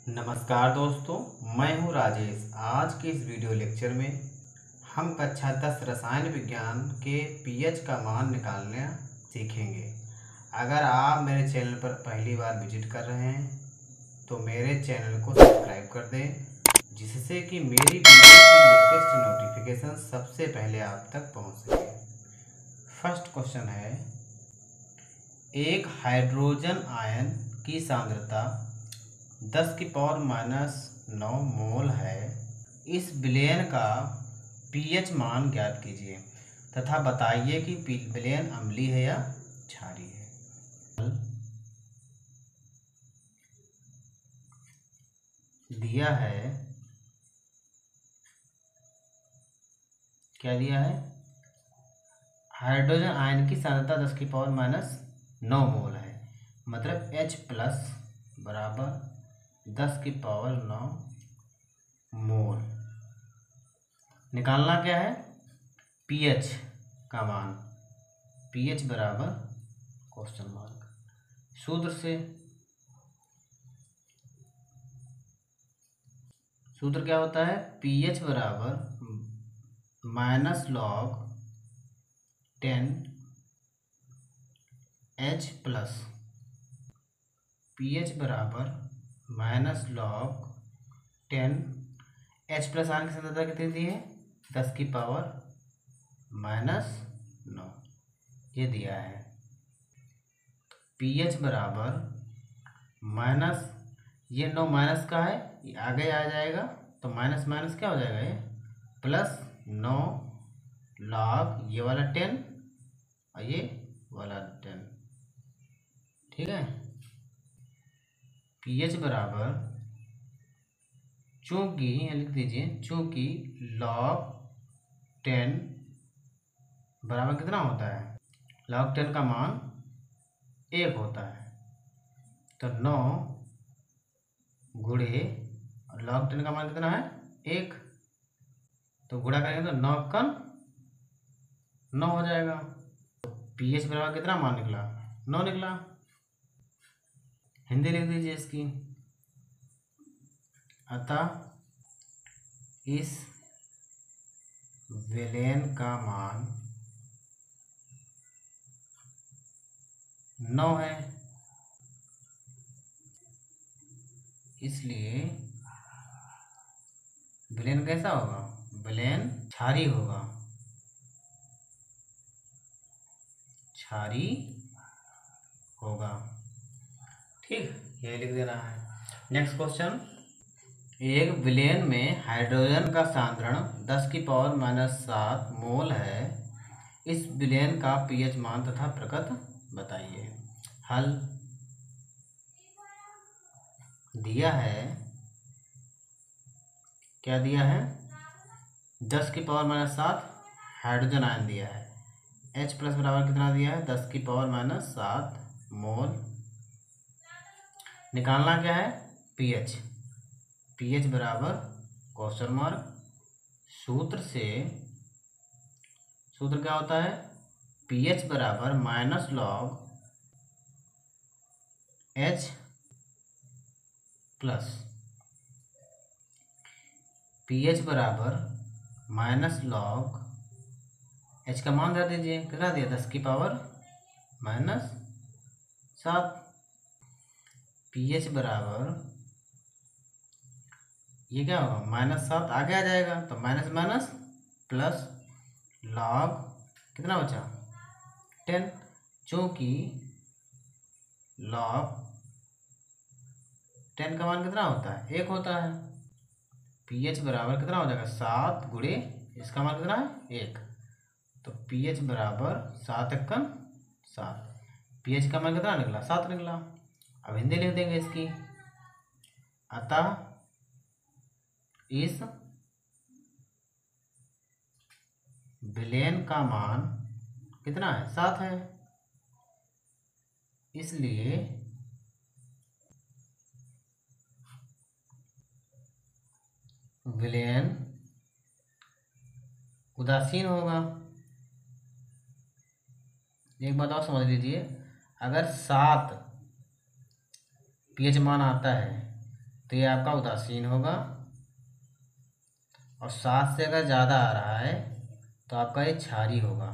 नमस्कार दोस्तों, मैं हूं राजेश। आज के इस वीडियो लेक्चर में हम कक्षा 10 रसायन विज्ञान के पीएच का मान निकालना सीखेंगे। अगर आप मेरे चैनल पर पहली बार विजिट कर रहे हैं तो मेरे चैनल को सब्सक्राइब कर दें, जिससे कि मेरी वीडियो की लेटेस्ट नोटिफिकेशन सबसे पहले आप तक पहुंच सके। फर्स्ट क्वेश्चन है, एक हाइड्रोजन आयन की सांद्रता 10⁻⁻9 मोल है। इस विलयन का पीएच मान ज्ञात कीजिए तथा बताइए कि विलयन अम्लीय है या क्षारीय है। दिया है, क्या दिया है? हाइड्रोजन आयन की सांद्रता 10⁻⁻9 मोल है, मतलब H प्लस बराबर 10⁻9 मोल। निकालना क्या है? पीएच का मान। पीएच बराबर क्वेश्चन मार्क। सूत्र क्या होता है? पीएच बराबर -log10 H प्लस पीएच बराबर -log10 H प्लस आयन की सांद्रता कितनी दी है? 10⁻⁹ ये दिया है। पीएच बराबर माइनस, ये 9 माइनस का है, ये आगे आ जाएगा तो माइनस माइनस क्या हो जाएगा? ये प्लस 9 log ये वाला 10 और ये वाला 10। ठीक है। पीएच बराबर, चूंकि लिख दीजिए, चूंकि log10 बराबर कितना होता है? log10 का मान 1 होता है, तो 9 गुणे log10 का मान कितना है? 1, तो गुणा करेंगे तो 9 का 9 हो जाएगा। तो पीएच बराबर कितना मान निकला? 9 निकला। हिंदी लिख दीजिए इसकी। अतः इस विलयन का मान 9 है, इसलिए विलयन कैसा होगा? विलयन क्षारीय होगा। क्षारीय होगा। ठीक, ये लिख देना है। नेक्स्ट क्वेश्चन, एक विलयन में हाइड्रोजन का सांद्रण 10⁻⁷ मोल है। इस विलयन का पीएच मान तथा प्रकृति बताइए। हल। दिया है, क्या दिया है? 10⁻⁷ हाइड्रोजन आयन दिया है। H प्लस बराबर कितना दिया है? 10⁻⁷ मोल। निकालना क्या है? पीएच। पीएच बराबर क्वेश्चन मार्क। सूत्र क्या होता है? पीएच बराबर -log H प्लस पीएच बराबर -log H का मान दे दीजिए, कितना दिया? 10⁻⁷। पीएच बराबर, ये क्या होगा? -7 आगे आ जाएगा तो माइनस माइनस प्लस log कितना बचा? 10, चूँकि log 10 का मान कितना होता है? 1 होता है। पीएच बराबर कितना हो जाएगा? 7 गुणे इसका मान कितना है? 1, तो पीएच बराबर 7×1 7। पीएच का मान कितना निकला? 7 निकला। अब हिंदी लिख देंगे इसकी। अतः इस विलयन का मान कितना है? 7 है, इसलिए विलयन उदासीन होगा। एक बात और समझ लीजिए, अगर 7 पीएच मान आता है तो ये आपका उदासीन होगा। और 7 से अगर ज़्यादा आ रहा है तो आपका ये क्षारीय होगा।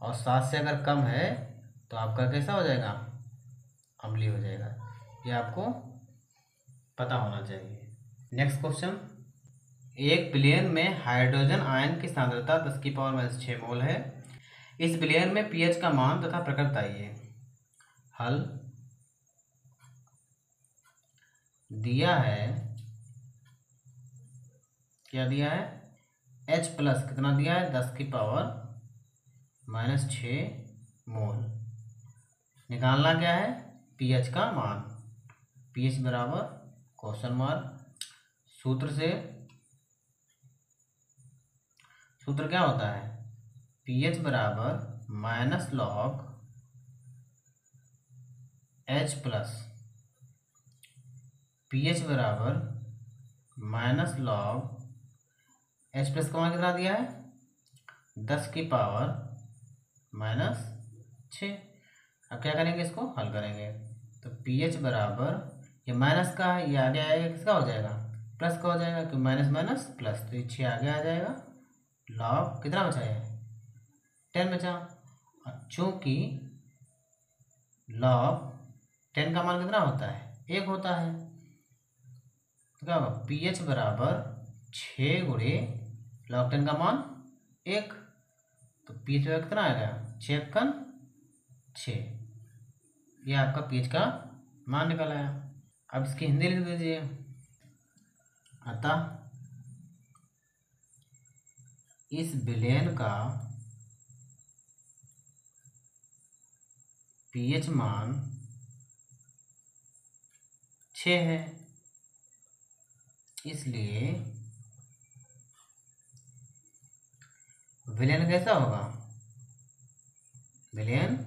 और 7 से अगर कम है तो आपका कैसा हो जाएगा, अम्लीय हो जाएगा। ये आपको पता होना चाहिए। नेक्स्ट क्वेश्चन, एक विलयन में हाइड्रोजन आयन की सांद्रता 10⁻⁻6 मोल है। इस विलयन में पीएच का मान तथा प्रकृति बताइए। हल, दिया है, क्या दिया है, H प्लस कितना दिया है, 10⁻⁻6 मोल। निकालना क्या है, पीएच का मान। पीएच बराबर क्वेश्चन मार्क। सूत्र क्या होता है, पीएच बराबर -log H प्लस, पीएच बराबर -log H प्लस का मान कितना दिया है, 10⁻⁻6। अब क्या करेंगे, इसको हल करेंगे। तो पीएच बराबर, ये माइनस का है, ये आगे आएगा, किसका हो जाएगा, प्लस का हो जाएगा, क्योंकि माइनस माइनस प्लस, तो ये 6 आगे आ जाएगा। लॉग कितना बचा है, 10 बचा। चूँकि लॉग 10 का मान कितना होता है, 1 होता है, तो क्या होगा, पीएच बराबर 6 गुणे log 10 का मान 1। तो पीएच बराबर कितना आएगा, 6×6। ये आपका पीएच का मान निकल आया। अब इसकी हिंदी लिख दीजिए। अतः इस विलयन का पीएच मान 6 है, इसलिए विलयन कैसा होगा, विलयन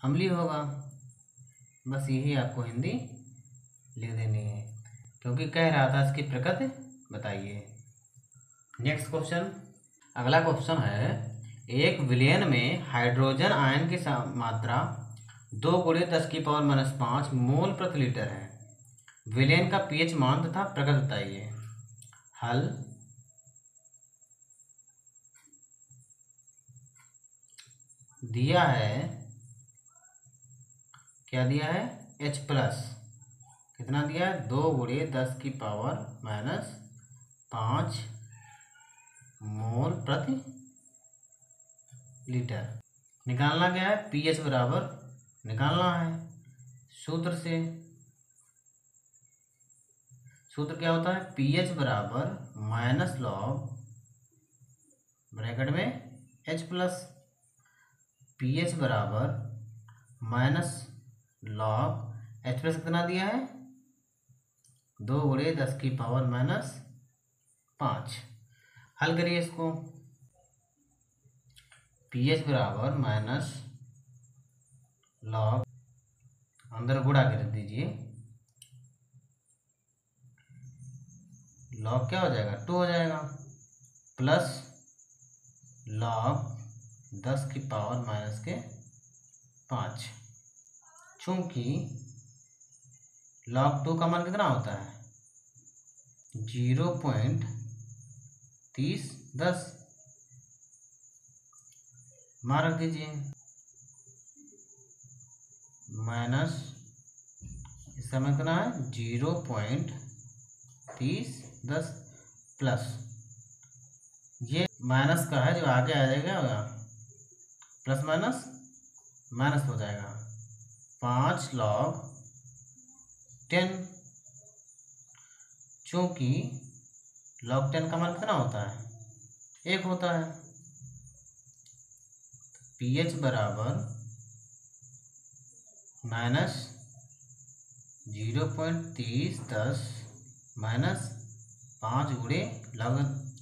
अम्लीय होगा। बस यही आपको हिंदी लिख देनी है, क्योंकि कह रहा था इसकी प्रकृति बताइए। नेक्स्ट क्वेश्चन, अगला क्वेश्चन है, एक विलयन में हाइड्रोजन आयन की मात्रा 2 × 10⁻⁻5 मोल प्रति लीटर है। विलयन का पीएच मान तथा प्रकृति बताइए। हल, दिया है, क्या दिया है, H प्लस कितना दिया है, 2 × 10⁻⁻5 मोल प्रति लीटर। निकालना क्या है, पीएच बराबर निकालना है सूत्र क्या होता है, पीएच बराबर -log ब्रैकेट में H प्लस, पीएच बराबर -log H प्लस कितना दिया है, 2 × 10⁻⁻5। हल करिए इसको। पीएच बराबर -log, अंदर गुणा कर दीजिए, log क्या हो जाएगा, 2 हो जाएगा, प्लस log 10⁻⁻5। चूँकि log 2 का मान कितना होता है, 0.3010। मान रख दीजिए, माइनस इसका मान कितना है, 0.3010 प्लस, ये माइनस का है, जो आगे आ जाएगा प्लस माइनस माइनस हो जाएगा, 5 log 10। चूँकि log 10 का मान कितना होता है, 1 होता है। पीएच बराबर -0.3010 -5 × log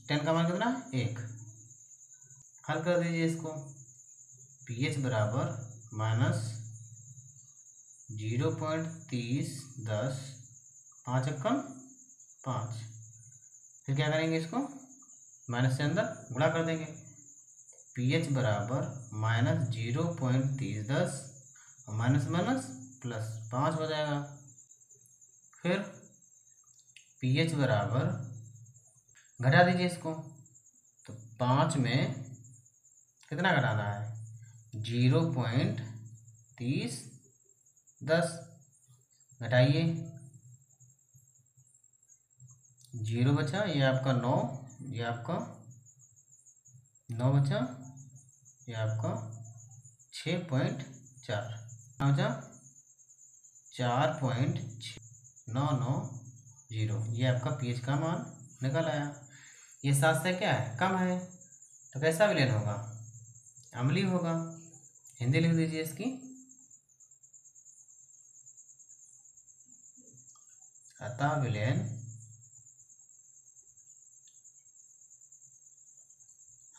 10 का मान कितना, 1। हल कर दीजिए इसको। पीएच बराबर -0.3010 5×5। फिर क्या करेंगे, इसको माइनस से अंदर गुणा कर देंगे। पीएच बराबर -0.3010 और माइनस माइनस प्लस 5 हो जाएगा। फिर pH बराबर, घटा दीजिए इसको, तो 5 में कितना घटाना है, 0.30, घटाइए, 0 बचा, ये आपका 9, ये आपका 9 बचा, ये आपका 6.4 बचा, 4.990, ये आपका pH का मान निकल आया। ये 7 से क्या है, कम है, तो कैसा विलयन होगा, अम्लीय होगा। हिंदी लिख दीजिए इसकी, अतः विलयन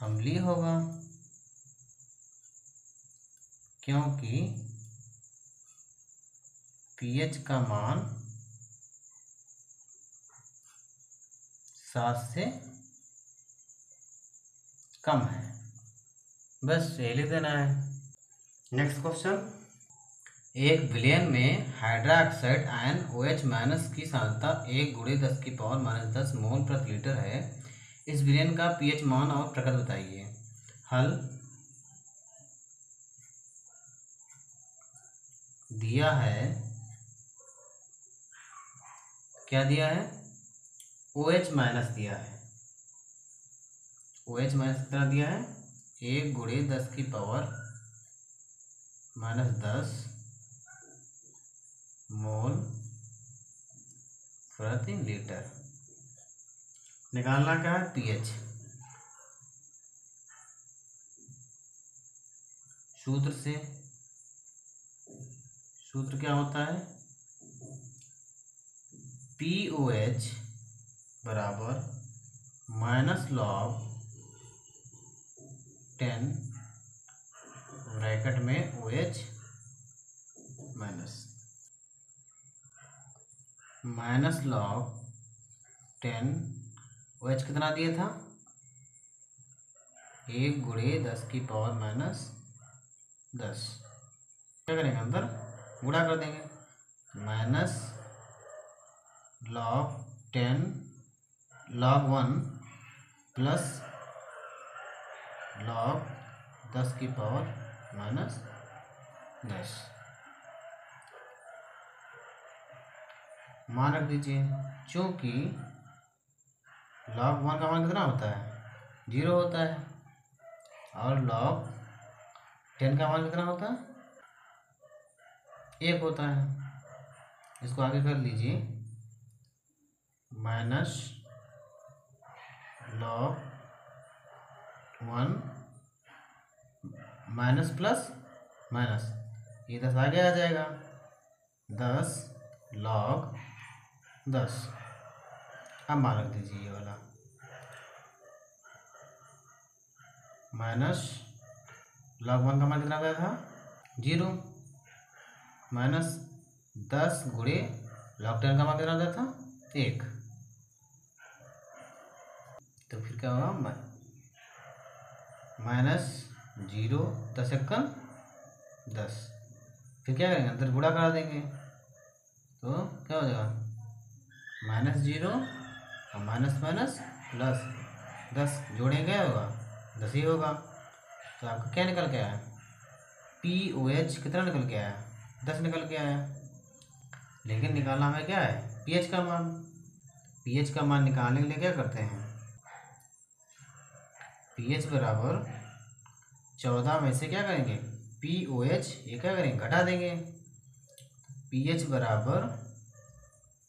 अम्लीय होगा, क्योंकि pH का मान 7 से कम है। बस यही लिख देना है। नेक्स्ट क्वेश्चन, एक विलयन में हाइड्रोक्साइड आयन OH माइनस की सांद्रता 1 × 10⁻⁻10 मोल प्रति लीटर है। इस विलयन का pH मान और प्रकृति बताइए। हल, दिया है, क्या दिया है, OH माइनस दिया है। OH माइनस कितना दिया है, 1 × 10⁻⁻10 मोल प्रति लीटर। निकालना क्या है, pH। सूत्र क्या होता है, POH बराबर -log 10 ब्रैकेट में OH माइनस log 10, OH कितना दिया था, 1 × 10⁻⁻10। क्या करेंगे, अंदर गुणा कर देंगे, -log 10 log 1 प्लस log 10⁻⁻10 मान रख दीजिए। चूँकि log 1 का मान कितना होता है, 0 होता है, और log 10 का मान कितना होता है, 1 होता है। इसको आगे कर लीजिए, -log 1 माइनस प्लस माइनस, ये 10 आगे आ जाएगा, 10 log 10। अब मान रख दीजिए ये वाला, माइनस log 1 का मान कितना गया था, 0, माइनस 10 × log 10 का मान कितना गया था, 1। तो फिर क्या होगा, -0, 10 × 10। फिर क्या करेंगे, अंदर गुणा करा देंगे, तो क्या हो जाएगा, -0 और माइनस प्लस 10 जोड़ेंगे, होगा 10 ही होगा। तो आपका क्या निकल के आया, POH कितना निकल के आया, 10 निकल के आया। लेकिन निकालना हमें क्या है, pH का मान। pH का मान निकालने के लिए क्या करते हैं, pH बराबर 14 में से क्या करेंगे, POH ये क्या करेंगे, घटा देंगे। pH बराबर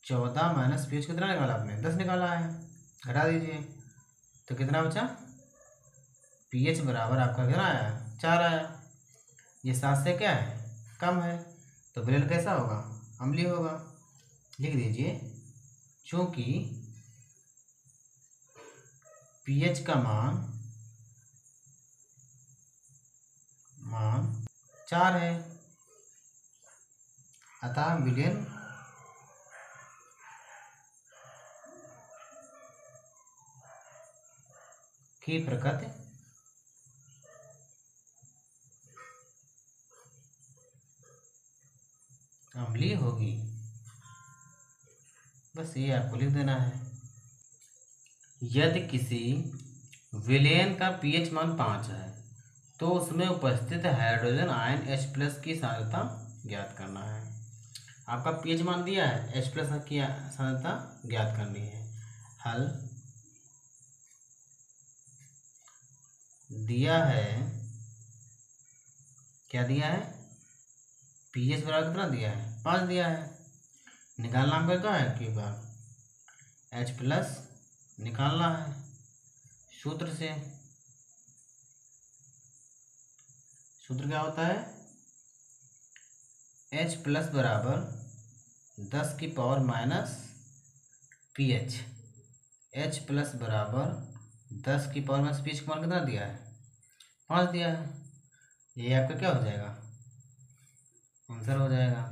14 माइनस pH कितना निकाला आपने, 10 निकाला है, घटा दीजिए, तो कितना बचा, pH बराबर आपका कितना आया, 4 आया। ये 7 से क्या है, कम है, तो विलयन कैसा होगा, अम्लीय होगा। लिख दीजिए, चूँकि pH का मान 4 है, अतः विलयन की प्रकृति फैमिली होगी। बस ये आपको लिख देना है। यदि किसी विलेन का पीएच मान 5 है तो उसमें उपस्थित हाइड्रोजन आयन H+ की सांद्रता ज्ञात करना है। आपका पीएच मान दिया है, H+ की सांद्रता ज्ञात करनी है। हल दिया है, क्या दिया है, पीएच बराबर कितना दिया है, 5 दिया है। निकालना आपका क्या है कि बार H+ निकालना है सूत्र से। सूत्र क्या होता है, H+ बराबर 10 की पावर माइनस pH। H+ बराबर 10 की पावर माइनस pH का मान कितना दिया है, 5 दिया है। ये आपका क्या हो जाएगा, आंसर हो जाएगा।